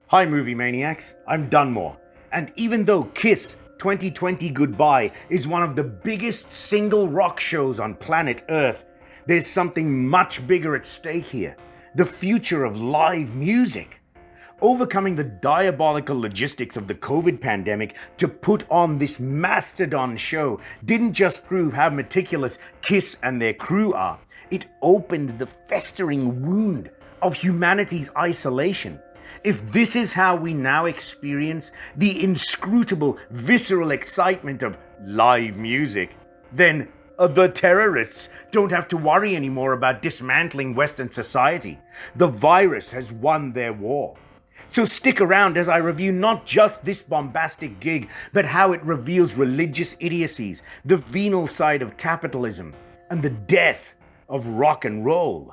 Hi movie maniacs, I'm Dunmore, and even though Kiss 2020 Goodbye is one of the biggest single rock shows on planet Earth, there's something much bigger at stake here: the future of live music. Overcoming the diabolical logistics of the COVID pandemic to put on this mastodon show didn't just prove how meticulous Kiss and their crew are, it opened the festering wound of humanity's isolation. If this is how we now experience the inscrutable, visceral excitement of live music, then the terrorists don't have to worry anymore about dismantling Western society. The virus has won their war. So stick around as I review not just this bombastic gig, but how it reveals religious idiocies, the venal side of capitalism, and the death of rock and roll.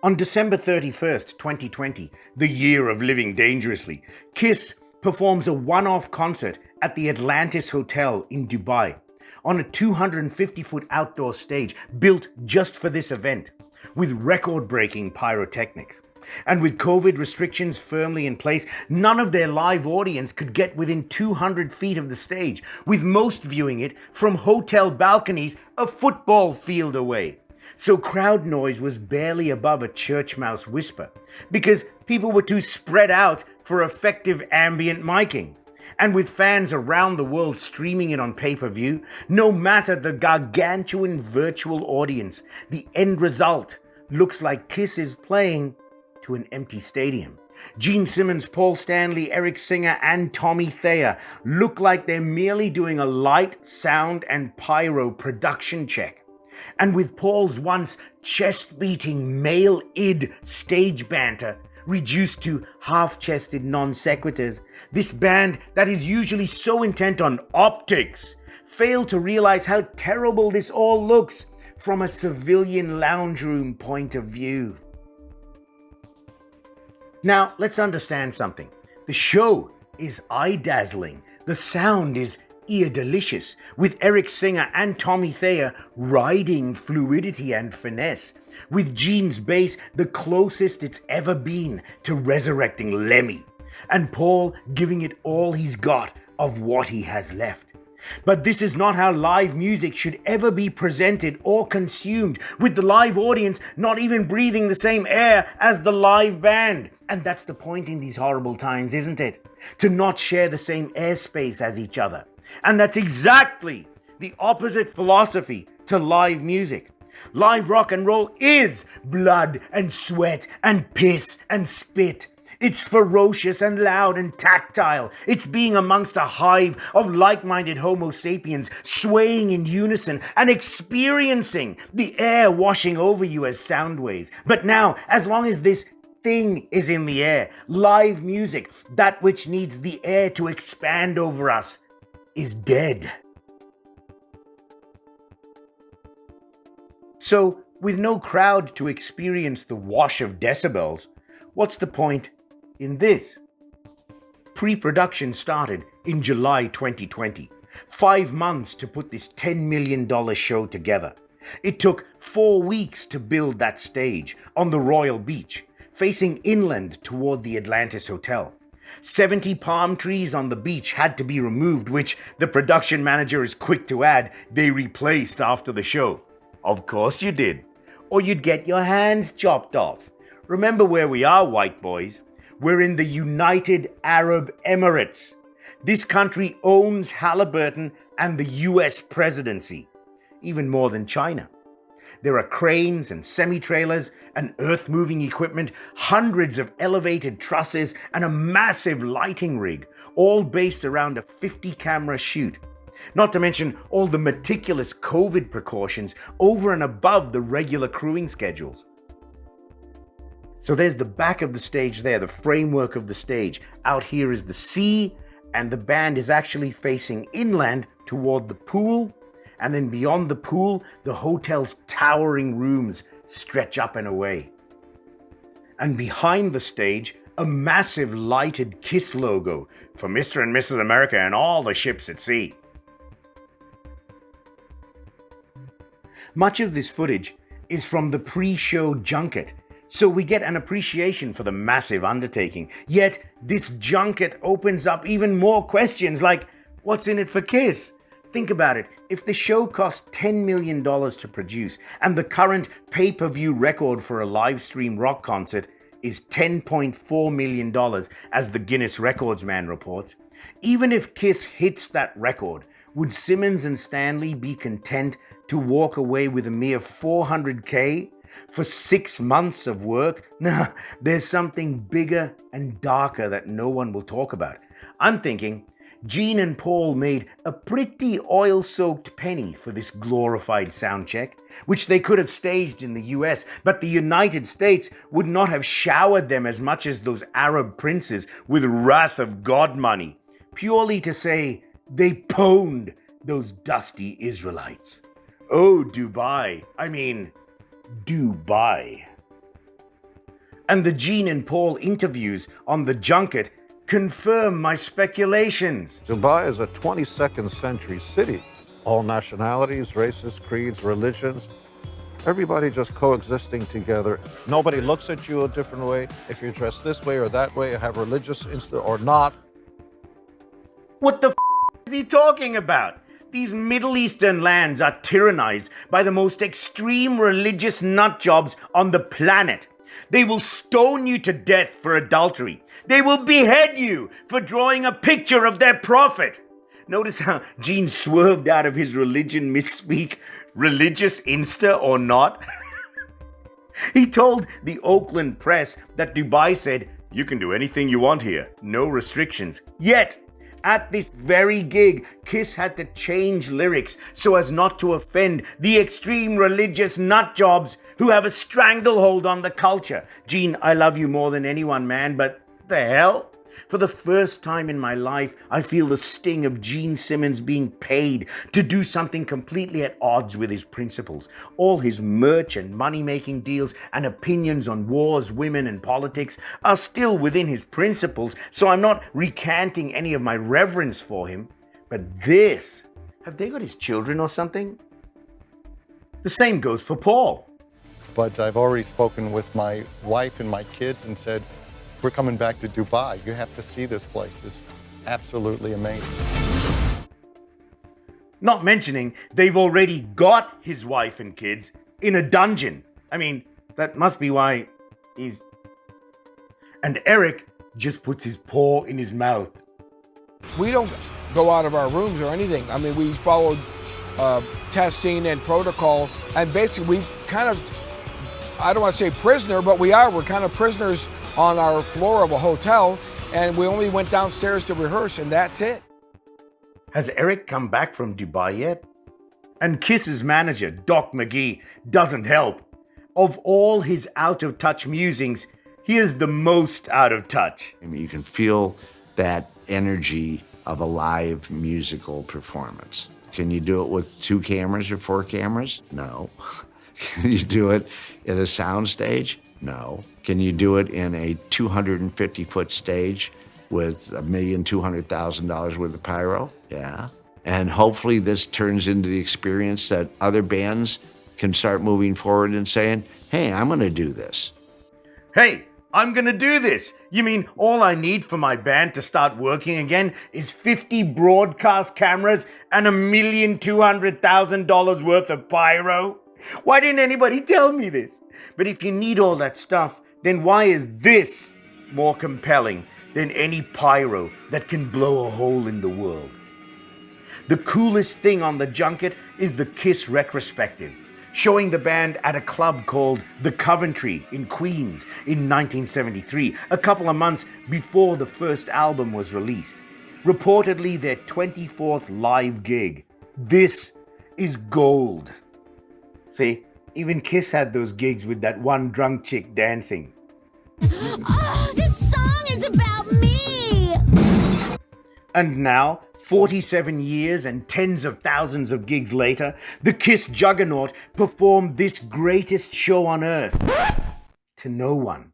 On December 31st, 2020, the year of living dangerously, Kiss performs a one-off concert at the Atlantis Hotel in Dubai on a 250-foot outdoor stage built just for this event, with record-breaking pyrotechnics. And with COVID restrictions firmly in place, none of their live audience could get within 200 feet of the stage, with most viewing it from hotel balconies a football field away. So crowd noise was barely above a church mouse whisper, because people were too spread out for effective ambient miking. And with fans around the world streaming it on pay-per-view, no matter the gargantuan virtual audience, the end result looks like Kiss is playing to an empty stadium. Gene Simmons, Paul Stanley, Eric Singer, and Tommy Thayer look like they're merely doing a light sound and pyro production check. And with Paul's once chest-beating male-id stage banter reduced to half-chested non-sequiturs, this band that is usually so intent on optics failed to realize how terrible this all looks from a civilian lounge room point of view. Now, let's understand something. The show is eye-dazzling. The sound is ear-delicious, with Eric Singer and Tommy Thayer riding fluidity and finesse, with Gene's bass the closest it's ever been to resurrecting Lemmy, and Paul giving it all he's got of what he has left. But this is not how live music should ever be presented or consumed, with the live audience not even breathing the same air as the live band. And that's the point in these horrible times, isn't it? To not share the same airspace as each other. And that's exactly the opposite philosophy to live music. Live rock and roll is blood and sweat and piss and spit. It's ferocious and loud and tactile. It's being amongst a hive of like-minded Homo sapiens, swaying in unison and experiencing the air washing over you as sound waves. But now, as long as this thing is in the air, live music, that which needs the air to expand over us, is dead. So, with no crowd to experience the wash of decibels, what's the point in this? Pre-production started in July 2020. 5 months to put this $10 million show together. It took 4 weeks to build that stage on the Royal Beach, facing inland toward the Atlantis Hotel. 70 palm trees on the beach had to be removed, which the production manager is quick to add they replaced after the show. Of course you did. Or you'd get your hands chopped off. Remember where we are, white boys. We're in the United Arab Emirates. This country owns Halliburton and the US presidency, even more than China. There are cranes and semi-trailers and earth-moving equipment, hundreds of elevated trusses, and a massive lighting rig, all based around a 50-camera shoot. Not to mention all the meticulous COVID precautions over and above the regular crewing schedules. So there's the back of the stage there, the framework of the stage. Out here is the sea, and the band is actually facing inland toward the pool. And then beyond the pool, the hotel's towering rooms stretch up and away. And behind the stage, a massive lighted KISS logo for Mr. and Mrs. America and all the ships at sea. Much of this footage is from the pre-show junket, so we get an appreciation for the massive undertaking. Yet, this junket opens up even more questions like, what's in it for Kiss? Think about it. If the show cost $10 million to produce and the current pay-per-view record for a live stream rock concert is $10.4 million, as the Guinness Records man reports, even if Kiss hits that record, would Simmons and Stanley be content to walk away with a mere $400K for 6 months of work? Nah, there's something bigger and darker that no one will talk about. I'm thinking Gene and Paul made a pretty oil-soaked penny for this glorified sound check, which they could have staged in the US, but the United States would not have showered them as much as those Arab princes with wrath of God money, purely to say they pwned those dusty Israelites. Oh, Dubai. And the Gene and Paul interviews on the junket confirm my speculations. Dubai is a 22nd century city. All nationalities, races, creeds, religions, everybody just coexisting together. Nobody looks at you a different way if you're dressed this way or that way, have religious or not. What the is he talking about? These Middle Eastern lands are tyrannized by the most extreme religious nutjobs on the planet. They will stone you to death for adultery. They will behead you for drawing a picture of their prophet. Notice how Gene swerved out of his religion misspeak, religious Insta or not. He told the Oakland Press that Dubai said, "You can do anything you want here, no restrictions." Yet, at this very gig, Kiss had to change lyrics so as not to offend the extreme religious nutjobs who have a stranglehold on the culture. Gene, I love you more than anyone, man, but the hell? For the first time in my life, I feel the sting of Gene Simmons being paid to do something completely at odds with his principles. All his merch and money-making deals and opinions on wars, women, and politics are still within his principles, so I'm not recanting any of my reverence for him. But this, have they got his children or something? The same goes for Paul. But I've already spoken with my wife and my kids and said, we're coming back to Dubai. You have to see this place. It's absolutely amazing. Not mentioning they've already got his wife and kids in a dungeon. That must be why he's... And Eric just puts his paw in his mouth. We don't go out of our rooms or anything. We followed testing and protocol, and basically we kind of, I don't want to say prisoner, but we're kind of prisoners on our floor of a hotel, and we only went downstairs to rehearse, and that's it. Has Eric come back from Dubai yet? And Kiss's manager, Doc McGhee, doesn't help. Of all his out-of-touch musings, he is the most out of touch. You can feel that energy of a live musical performance. Can you do it with 2 cameras or 4 cameras? No. Can you do it in a sound stage? No. Can you do it in a 250-foot stage with $1,200,000 worth of pyro? Yeah. And hopefully this turns into the experience that other bands can start moving forward and saying, hey, I'm going to do this. Hey, I'm going to do this. You mean all I need for my band to start working again is 50 broadcast cameras and $1,200,000 worth of pyro? Why didn't anybody tell me this? But if you need all that stuff, then why is this more compelling than any pyro that can blow a hole in the world? The coolest thing on the junket is the Kiss retrospective, showing the band at a club called The Coventry in Queens in 1973, a couple of months before the first album was released. Reportedly their 24th live gig. This is gold. See, even Kiss had those gigs with that one drunk chick dancing. Oh, this song is about me! And now, 47 years and tens of thousands of gigs later, the Kiss juggernaut performed this greatest show on earth to no one.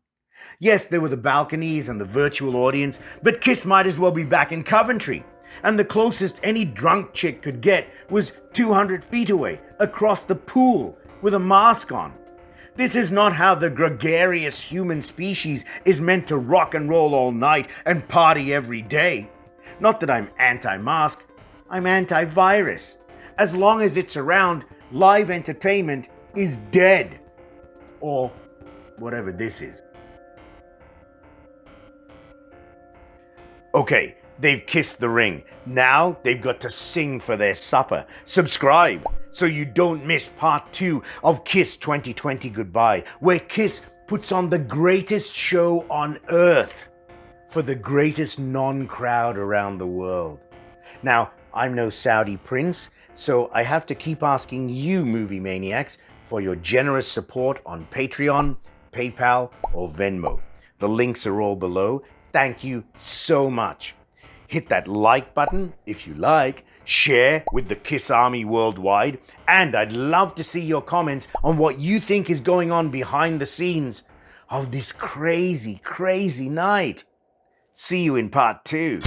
Yes, there were the balconies and the virtual audience, but Kiss might as well be back in Coventry. And the closest any drunk chick could get was 200 feet away, across the pool, with a mask on. This is not how the gregarious human species is meant to rock and roll all night and party every day. Not that I'm anti-mask, I'm anti-virus. As long as it's around, live entertainment is dead. Or whatever this is. Okay, they've kissed the ring. Now they've got to sing for their supper. Subscribe so you don't miss part 2 of Kiss 2020 Goodbye, where Kiss puts on the greatest show on earth for the greatest non-crowd around the world. Now, I'm no Saudi prince, so I have to keep asking you, movie maniacs, for your generous support on Patreon, PayPal, or Venmo. The links are all below. Thank you so much. Hit that like button if you like, share with the Kiss Army worldwide, and I'd love to see your comments on what you think is going on behind the scenes of this crazy, crazy night. See you in part 2.